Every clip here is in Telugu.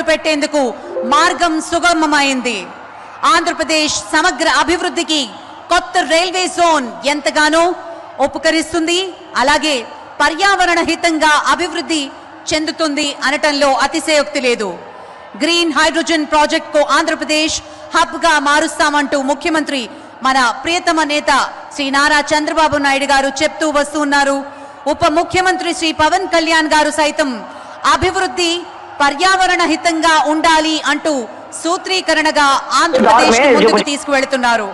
పెట్టేందుకు మార్గం సుగమమైంది. ఆంధ్రప్రదేశ్ సమగ్ర అభివృద్ధికి కొత్త రైల్వే జోన్ ఎంతగానో ఉపకరిస్తుంది. అలాగే పర్యావరణ హితంగా అభివృద్ధి చెందుతుంది అనటంలో అతిశయోక్తి లేదు. గ్రీన్ హైడ్రోజన్ ప్రాజెక్ట్ కు ఆంధ్రప్రదేశ్ హబ్ గా మారుస్తామంటూ ముఖ్యమంత్రి మన ప్రియతమ నేత శ్రీ నారా చంద్రబాబు నాయుడు గారు చెప్తూ వస్తున్నారు. ఉప ముఖ్యమంత్రి శ్రీ పవన్ కళ్యాణ్ గారు సైతం అభివృద్ధి పర్యావరణ హితంగా ఉండాలి అంటూ సూత్రీకరణగా ఆంధ్రప్రదేశ్ ముందుకు తీసుకువెళ్తున్నారు.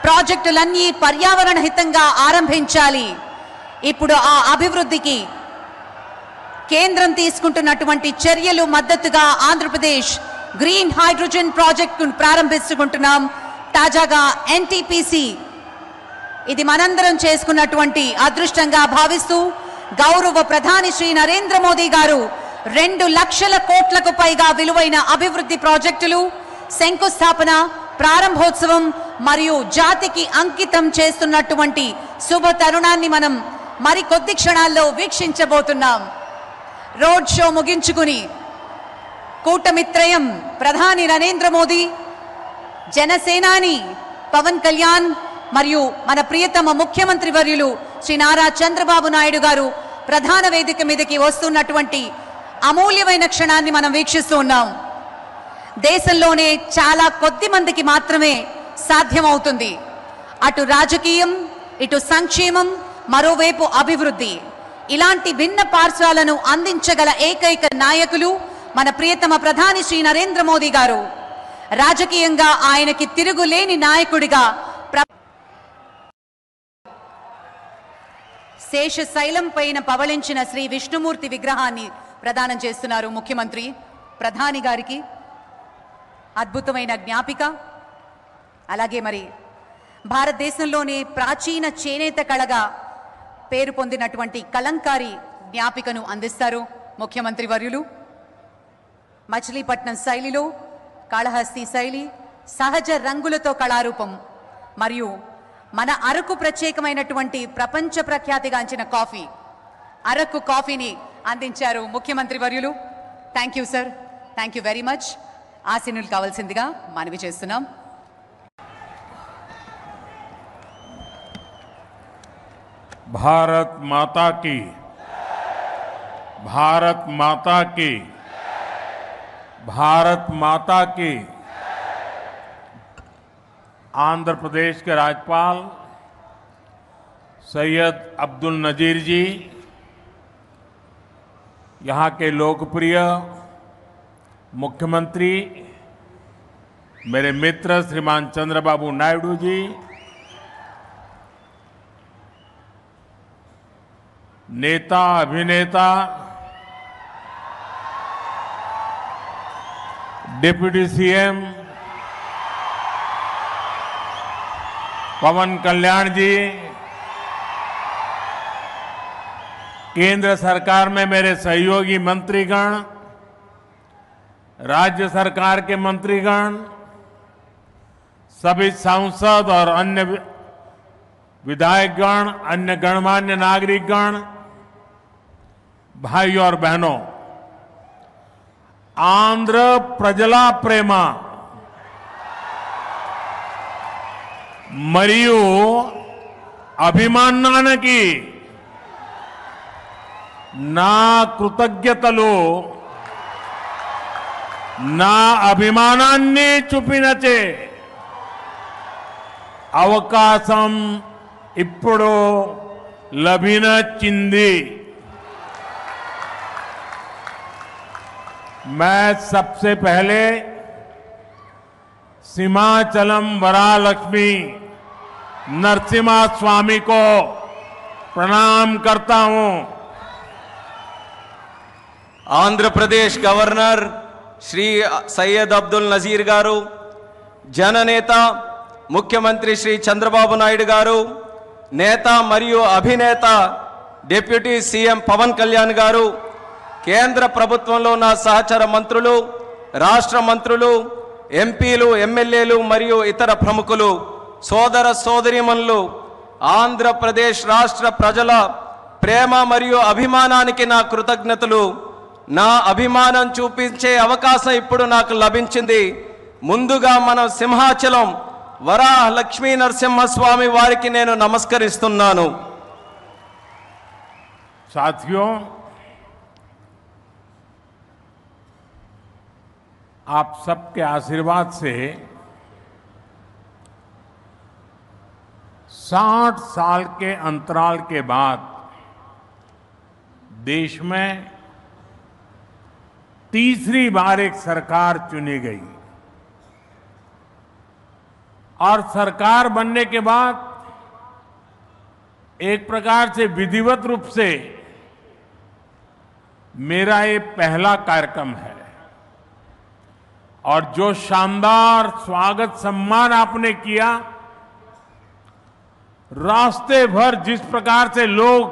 ప్రాజెక్టులన్నీ పర్యావరణ హితంగా ఆరంభించాలి. ఇప్పుడు ఆ అభివృద్ధికి కేంద్రం తీసుకుంటున్నటువంటి చర్యలు మద్దతుగా ఆంధ్రప్రదేశ్ గ్రీన్ హైడ్రోజన్ ప్రాజెక్టును ప్రారంభించుకుంటున్నాం. తాజాగా ఎన్టీపీసీ ఇది మనందరం చేసుకున్నటువంటి అదృష్టంగా భావిస్తూ గౌరవ ప్రధాని శ్రీ నరేంద్ర మోదీ గారు 2 లక్షల కోట్లకు పైగా విలువైన అభివృద్ధి ప్రాజెక్టులు శంకుస్థాపన, ప్రారంభోత్సవం మరియు జాతికి అంకితం చేస్తున్నటువంటి శుభ తరుణాన్ని మనం మరికొద్ది క్షణాల్లో వీక్షించబోతున్నాం. రోడ్ షో ముగించుకుని కూటమిత్రయం ప్రధాని నరేంద్ర మోదీ, జనసేనాని పవన్ కళ్యాణ్ మరియు మన ప్రియతమ ముఖ్యమంత్రి వర్యులు శ్రీ నారా చంద్రబాబు నాయుడు గారు ప్రధాన వేదిక మీదకి వస్తున్నటువంటి అమూల్యమైన క్షణాన్ని మనం వీక్షిస్తూ ఉన్నాం. దేశంలోనే చాలా కొద్ది మందికి మాత్రమే సాధ్యమవుతుంది అటు రాజకీయం, ఇటు సంక్షేమం, మరోవైపు అభివృద్ధి. ఇలాంటి భిన్న పార్శ్వాలను అందించగల ఏకైక నాయకులు మన ప్రియతమ ప్రధాని శ్రీ నరేంద్ర మోదీ గారు. రాజకీయంగా ఆయనకి తిరుగులేని నాయకుడిగా శేషశైలం పైన పవళించిన శ్రీ విష్ణుమూర్తి విగ్రహాన్ని ప్రదానం చేస్తున్నారు ముఖ్యమంత్రి. ప్రధాని గారికి అద్భుతమైన జ్ఞాపిక, అలాగే మరి భారతదేశంలోనే ప్రాచీన చేనేత కళగా పేరు పొందినటువంటి కలంకారీ జ్ఞాపికను అందిస్తారు ముఖ్యమంత్రి వర్యులు. మచిలీపట్నం శైలిలో కాళహస్తి శైలి, సహజ రంగులతో కళారూపం మరియు మన అరకు ప్రత్యేకమైనటువంటి ప్రపంచ ప్రఖ్యాతిగాంచిన కాఫీ, అరకు కాఫీని అందించారు ముఖ్యమంత్రి వర్యులు. Thank you sir, thank you very much. ఆశీనులు కావాల్సిందిగా మనవి చేస్తున్నాం. भारत माता की, भारत माता की, भारत माता की। आंध्र प्रदेश के राज्यपाल सैयद अब्दुल नजीर जी, यहाँ के लोकप्रिय मुख्यमंत्री मेरे मित्र श्रीमान चंद्रबाबू नायडू जी, नेता अभिनेता डिप्टी सीएम पवन कल्याण जी, केंद्र सरकार में मेरे सहयोगी मंत्रीगण, राज्य सरकार के मंत्रीगण, सभी सांसद और अन्य विधायकगण, अन्य गणमान्य नागरिकगण, भाई और बहनों, आंध्र प्रजला प्रेम मरियु अभिमानानिकी ना कृतज्ञतलु ना अभिमानान्नि చూపినచే అవకాశం ఇప్పుడు లభించింది. मैं सबसे पहले सीमाचलम वरालक्ष्मी नरसिम्हा स्वामी को प्रणाम करता हूं. आंध्र प्रदेश गवर्नर श्री सैयद अब्दुल नजीर गारू, जननेता मुख्यमंत्री श्री चंद्रबाबु नायडू गारू, नेता मरियु अभिनेता डिप्यूटी सीएम पवन कल्याण गारू, కేంద్ర ప్రభుత్వంలో నా సహచర మంత్రులు, రాష్ట్ర మంత్రులు, ఎంపీలు, ఎమ్మెల్యేలు మరియు ఇతర ప్రముఖులు, సోదర సోదరీమణులు, ఆంధ్రప్రదేశ్ రాష్ట్ర ప్రజల ప్రేమ మరియు అభిమానానికి నా కృతజ్ఞతలు. నా అభిమానం చూపించే అవకాశం ఇప్పుడు నాకు లభించింది. ముందుగా మనం సింహాచలం వరాహ లక్ష్మీ నరసింహస్వామి వారికి నేను నమస్కరిస్తున్నాను. साथियों, आप सबके आशीर्वाद से 60 साल के अंतराल के बाद देश में तीसरी बार एक सरकार चुनी गई और सरकार बनने के बाद एक प्रकार से विधिवत रूप से मेरा ये पहला कार्यक्रम है और जो शानदार स्वागत सम्मान आपने किया, रास्ते भर जिस प्रकार से लोग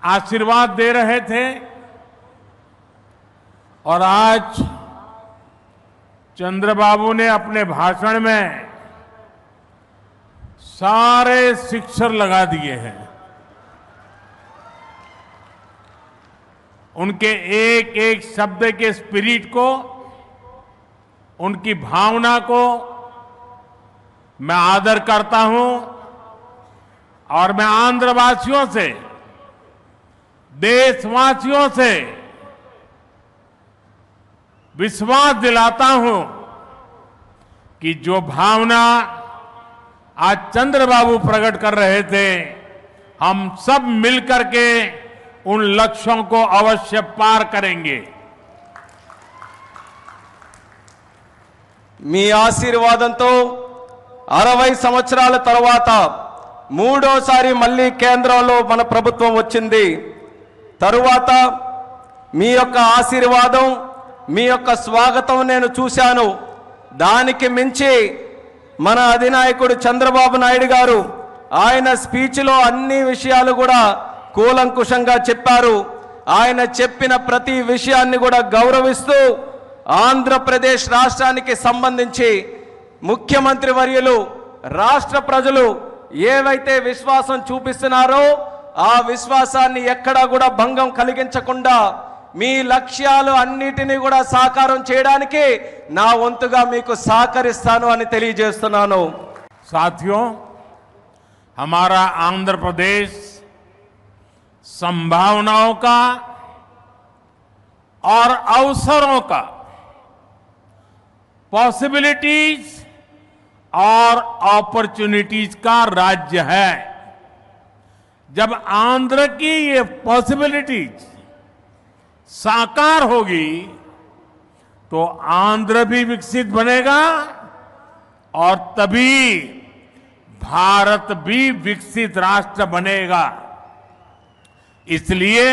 आशीर्वाद दे रहे थे और आज चंद्रबाबू ने अपने भाषण में सारे शिक्षर लगा दिए हैं। उनके एक एक शब्द के स्पिरिट को, उनकी भावना को मैं आदर करता हूं और मैं आंध्रवासियों से, देशवासियों से विश्वास दिलाता हूं कि जो भावना आज चंद्रबाबू प्रकट कर रहे थे, हम सब मिलकर के उन लक्ष्यों को अवश्य पार करेंगे। మీ ఆశీర్వాదంతో 60 సంవత్సరాల తర్వాత మూడోసారి మళ్ళీ కేంద్రంలో మన ప్రభుత్వం వచ్చింది. తరువాత మీ యొక్క ఆశీర్వాదం, మీ యొక్క స్వాగతం నేను చూశాను. దానికి మించి మన అధినాయకుడు చంద్రబాబు నాయుడు గారు ఆయన స్పీచ్లో అన్ని విషయాలు కూడా కూలంకుషంగా చెప్పారు. ఆయన చెప్పిన ప్రతి విషయాన్ని కూడా గౌరవిస్తూ ఆంధ్రప్రదేశ్ రాష్ట్రానికి సంబంధించి ముఖ్యమంత్రి వర్యులు, రాష్ట్ర ప్రజలు ఏవైతే విశ్వాసం చూపిస్తున్నారో ఆ విశ్వాసాన్ని ఎక్కడా కూడా భంగం కలిగించకుండా మీ లక్ష్యాలు అన్నిటినీ కూడా సాకారం చేయడానికి నా వంతుగా మీకు సహకరిస్తాను అని తెలియజేస్తున్నాను. साथियों, हमारा आंध्र प्रदेश संभावनाओं का और अवसरों का, पॉसिबिलिटीज और अपॉर्चुनिटीज का राज्य है। जब आंध्र की ये पॉसिबिलिटीज साकार होगी तो आंध्र भी विकसित बनेगा और तभी भारत भी विकसित राष्ट्र बनेगा। इसलिए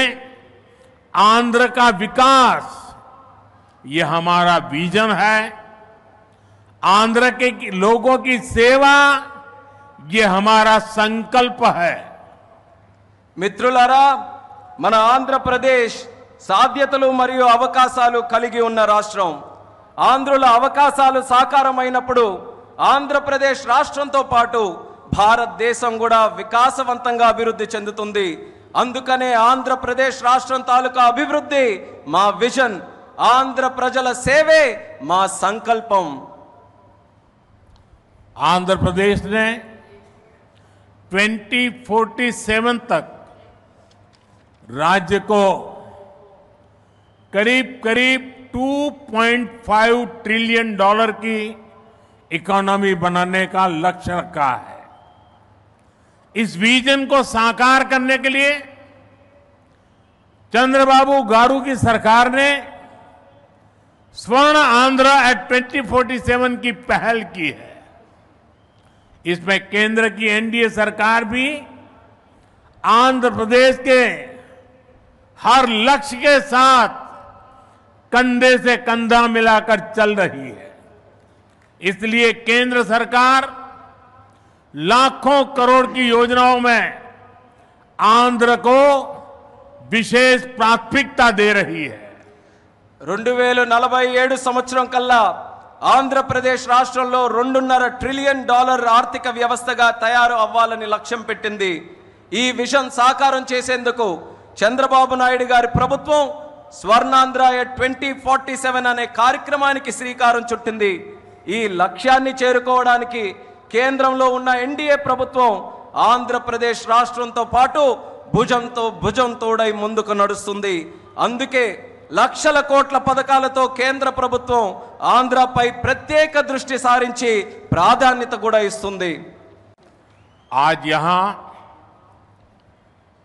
आंध्र का विकास ये हमारा विजन है। आंध्र के लोगों की सेवा ये हमारा संकल्प है। మిత్రులారా, మన ఆంధ్రప్రదేశ్ సాధ్యతలు మరియు అవకాశాలు కలిగి ఉన్న రాష్ట్రం. ఆంధ్రుల అవకాశాలు సాకారమైనప్పుడు ఆంధ్రప్రదేశ్ రాష్ట్రంతో పాటు భారతదేశం కూడా వికాసవంతంగా అభివృద్ధి చెందుతుంది. అందుకనే ఆంధ్రప్రదేశ్ రాష్ట్రం తాలూకా అభివృద్ధి మా విజన్, ఆంధ్ర ప్రజల సేవే మా సంకల్పం. आंध्र प्रदेश ने 2047 तक राज्य को करीब करीब $2.5 ट्रिलियन की इकोनॉमी बनाने का लक्ष्य रखा है। इस विजन को साकार करने के लिए चंद्रबाबू गारू की सरकार ने स्वर्ण आंध्र एट 2047 की पहल की है। इसमें केंद्र की एनडीए सरकार भी आंध्र प्रदेश के हर लक्ष्य के साथ कंधे से कंधा मिलाकर चल रही है। इसलिए केंद्र सरकार लाखों करोड़ की योजनाओं में आंध्र को विशेष प्राथमिकता दे रही है। 2047 సంవత్సరం కల్లా ఆంధ్రప్రదేశ్ రాష్ట్రంలో $2.5 ట్రిలియన్ ఆర్థిక వ్యవస్థగా తయారు అవ్వాలని లక్ష్యం పెట్టింది. ఈ విజన్ సాకారం చేసేందుకు చంద్రబాబు నాయుడు గారి ప్రభుత్వం స్వర్ణాంధ్ర 2047 అనే కార్యక్రమానికి శ్రీకారం చుట్టింది. ఈ లక్ష్యాన్ని చేరుకోవడానికి కేంద్రంలో ఉన్న ఎన్డీఏ ప్రభుత్వం ఆంధ్రప్రదేశ్ రాష్ట్రంతో పాటు భుజంతో భుజం తోడై ముందుకు నడుస్తుంది. అందుకే లక్షల కోట్ల పథకాలతో కేంద్ర ప్రభుత్వం ఆంధ్రపై ప్రత్యేక దృష్టి సారించి ప్రాధాన్యత కూడా ఇస్తుంది. आज यहाँ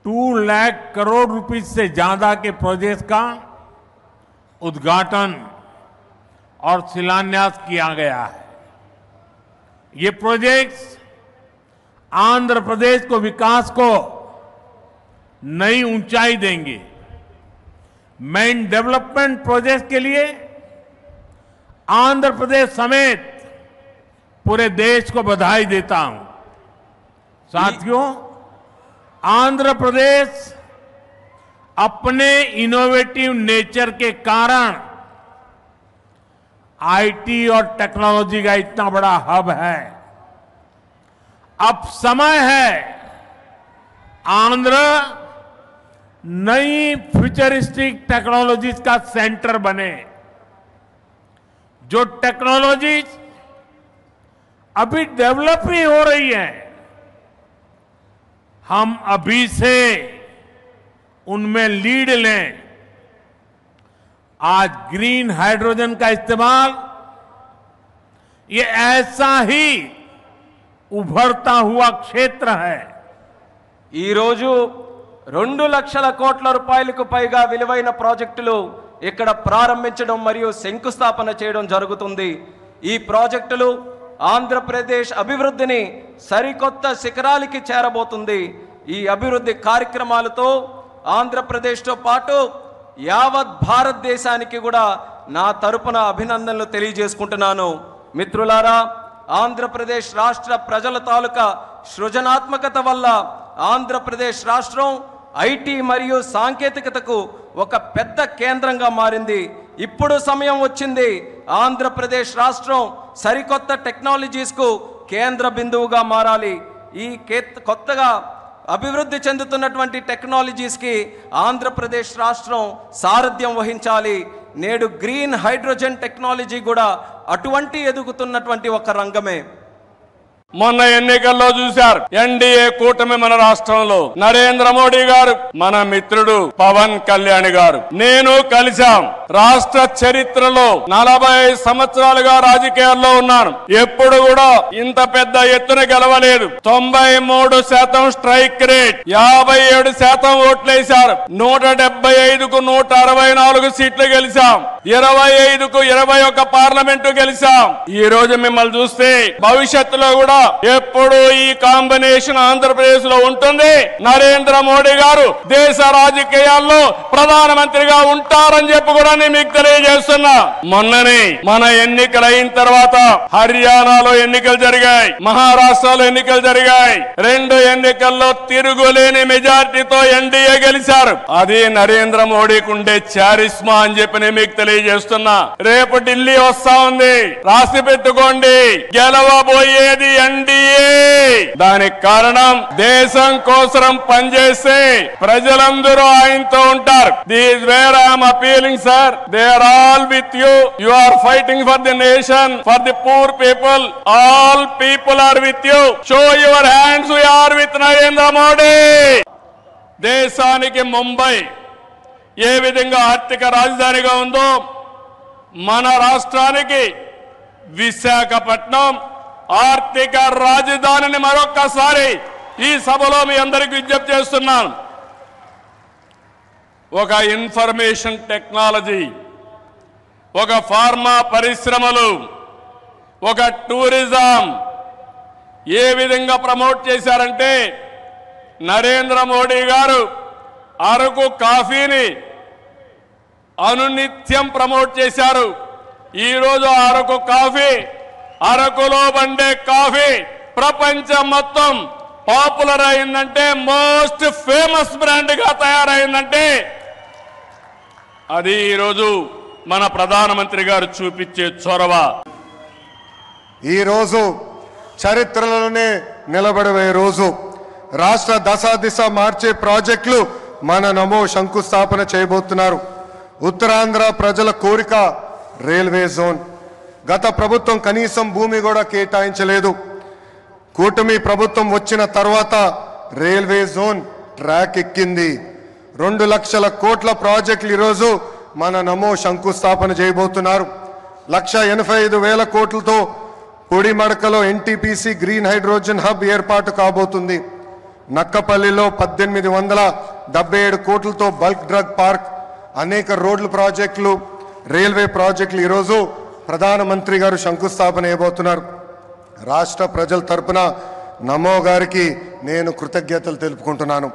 2 लाख करोड़ रुपए से ज्यादा के प्रोजेक्ट का उद्घाटन और शिलान्यास किया गया है। ये प्रोजेक्ट्स आंध्र प्रदेश को विकास को नई ऊंचाई देंगे। मैं इन डेवलपमेंट प्रोजेक्ट के लिए आंध्र प्रदेश समेत पूरे देश को बधाई देता हूं। साथियों, आंध्र प्रदेश अपने इनोवेटिव नेचर के कारण आईटी और टेक्नोलॉजी का इतना बड़ा हब है। अब समय है आंध्र नई फ्यूचरिस्टिक टेक्नोलॉजीज का सेंटर बने। जो टेक्नोलॉजीज अभी डेवलप ही हो रही है, हम अभी से उनमें लीड लें। आज ग्रीन हाइड्रोजन का इस्तेमाल ये ऐसा ही उभरता हुआ क्षेत्र है। ఈ రోజు 2 లక్షల కోట్ల రూపాయలకు పైగా విలువైన ప్రాజెక్టులు ఇక్కడ ప్రారంభించడం మరియు శంకుస్థాపన చేయడం జరుగుతుంది. ఈ ప్రాజెక్టులు ఆంధ్రప్రదేశ్ అభివృద్ధిని సరికొత్త శిఖరాలకి చేరబోతుంది. ఈ అభివృద్ధి కార్యక్రమాలతో ఆంధ్రప్రదేశ్తో పాటు యావత్ భారతదేశానికి కూడా నా తరపున అభినందనలు తెలియజేసుకుంటున్నాను. మిత్రులారా, ఆంధ్రప్రదేశ్ రాష్ట్ర ప్రజల తాలూకా సృజనాత్మకత వల్ల ఆంధ్రప్రదేశ్ రాష్ట్రం ఐటీ మరియు సాంకేతికతకు ఒక పెద్ద కేంద్రంగా మారింది. ఇప్పుడు సమయం వచ్చింది ఆంధ్రప్రదేశ్ రాష్ట్రం సరికొత్త టెక్నాలజీస్కు కేంద్ర బిందువుగా మారాలి. ఈ కొత్తగా అభివృద్ధి చెందుతున్నటువంటి టెక్నాలజీస్కి ఆంధ్రప్రదేశ్ రాష్ట్రం సారథ్యం వహించాలి. నేడు గ్రీన్ హైడ్రోజన్ టెక్నాలజీ కూడా అటువంటి ఎదుగుతున్నటువంటి ఒక రంగమే. మొన్న ఎన్నికల్లో చూశారు, ఎన్డీఏ కూటమి మన రాష్ట్రంలో నరేంద్ర మోడీ గారు, మన మిత్రుడు పవన్ కళ్యాణ్ గారు, నేను కలిశాం. రాష్ట్ర చరిత్రలో 45 సంవత్సరాలుగా రాజకీయాల్లో ఉన్నాను, ఎప్పుడు కూడా ఇంత పెద్ద ఎత్తున గెలవలేదు. 93% స్ట్రైక్ రేట్, 57% ఓట్లేశారు. 175కు 164 సీట్లు గెలిచాం. 25కు 21 పార్లమెంటు గెలిచాం. ఈ రోజు మిమ్మల్ని చూస్తే భవిష్యత్తులో కూడా ఎప్పుడు ఈ కాంబినేషన్ ఆంధ్రప్రదేశ్ లో ఉంటుంది. నరేంద్ర మోడీ గారు దేశ రాజకీయాల్లో ప్రధానమంత్రిగా ఉంటారని చెప్పి కూడా నేను మీకు తెలియజేస్తున్నా. మొన్ననే మన ఎన్నికలు అయిన తర్వాత హర్యానాలో ఎన్నికలు జరిగాయి, మహారాష్ట్రలో ఎన్నికలు జరిగాయి. 2 ఎన్నికల్లో తిరుగులేని మెజార్టీతో ఎన్డీఏ గెలిచారు. అది నరేంద్ర మోడీకి ఉండే చారిస్మా అని చెప్పి నేను మీకు తెలియజేస్తున్నా. రేపు ఢిల్లీ వస్తా ఉంది, రాసి పెట్టుకోండి. గెలవబోయేది ఎన్డీఏ. దానికి కారణం దేశం కోసం పనిచేస్తే ప్రజలందరూ ఆయనతో ఉంటారు. This where I am appealing sir, they are all with you. You are fighting for the nation, for the poor people. All people are with you. Show your hands, we are with Narendra Modi. దేశానికి ముంబై ఏ విధంగా ఆర్థిక రాజధానిగా ఉందో, మన రాష్ట్రానికి విశాఖపట్నం ఆర్థిక రాజధానిని మరొక్కసారి ఈ సభలో మీ అందరికీ విజ్ఞప్తి చేస్తున్నాను. ఒక ఇన్ఫర్మేషన్ టెక్నాలజీ, ఒక ఫార్మా పరిశ్రమలు, ఒక టూరిజం ఏ విధంగా ప్రమోట్ చేశారంటే, నరేంద్ర మోడీ గారు అరకు కాఫీని అనునిత్యం ప్రమోట్ చేశారు. ఈరోజు అరకు కాఫీ, అరకులో పండే కాఫీ ప్రపంచం మొత్తం పాపులర్ అయిందంటే, మోస్ట్ ఫేమస్ బ్రాండ్ గా తయారైందంటే అది ఈరోజు మన ప్రధానమంత్రి గారు చూపించే చొరవ. ఈరోజు చరిత్రలోనే నిలబడే రోజు. రాష్ట్ర దశ దిశ మార్చే ప్రాజెక్టులు మన నమో శంకుస్థాపన చేయబోతున్నారు. ఉత్తరాంధ్ర ప్రజల కోరిక రైల్వే జోన్. గత ప్రభుత్వం కనీసం భూమి కూడా కేటాయించలేదు. కూటమి ప్రభుత్వం వచ్చిన తర్వాత రైల్వే జోన్ ట్రాక్ ఎక్కింది. 2 లక్షల కోట్ల ప్రాజెక్టులు ఈరోజు మన నమో శంకుస్థాపన చేయబోతున్నారు. 1,85,000 కోట్లతో పొడిమడకలో ఎన్టీపీసీ గ్రీన్ హైడ్రోజన్ హబ్ ఏర్పాటు కాబోతుంది. నక్కపల్లిలో 1877 కోట్లతో బల్క్ డ్రగ్ పార్క్, అనేక రోడ్ల ప్రాజెక్టులు, రైల్వే ప్రాజెక్టులు ఈరోజు ప్రధానమంత్రి గారు శంకుస్థాపన చేయబోతున్నారు. రాష్ట్ర ప్రజల తరపున నమో గారికి నేను కృతజ్ఞతలు తెలుపుకుంటున్నాను.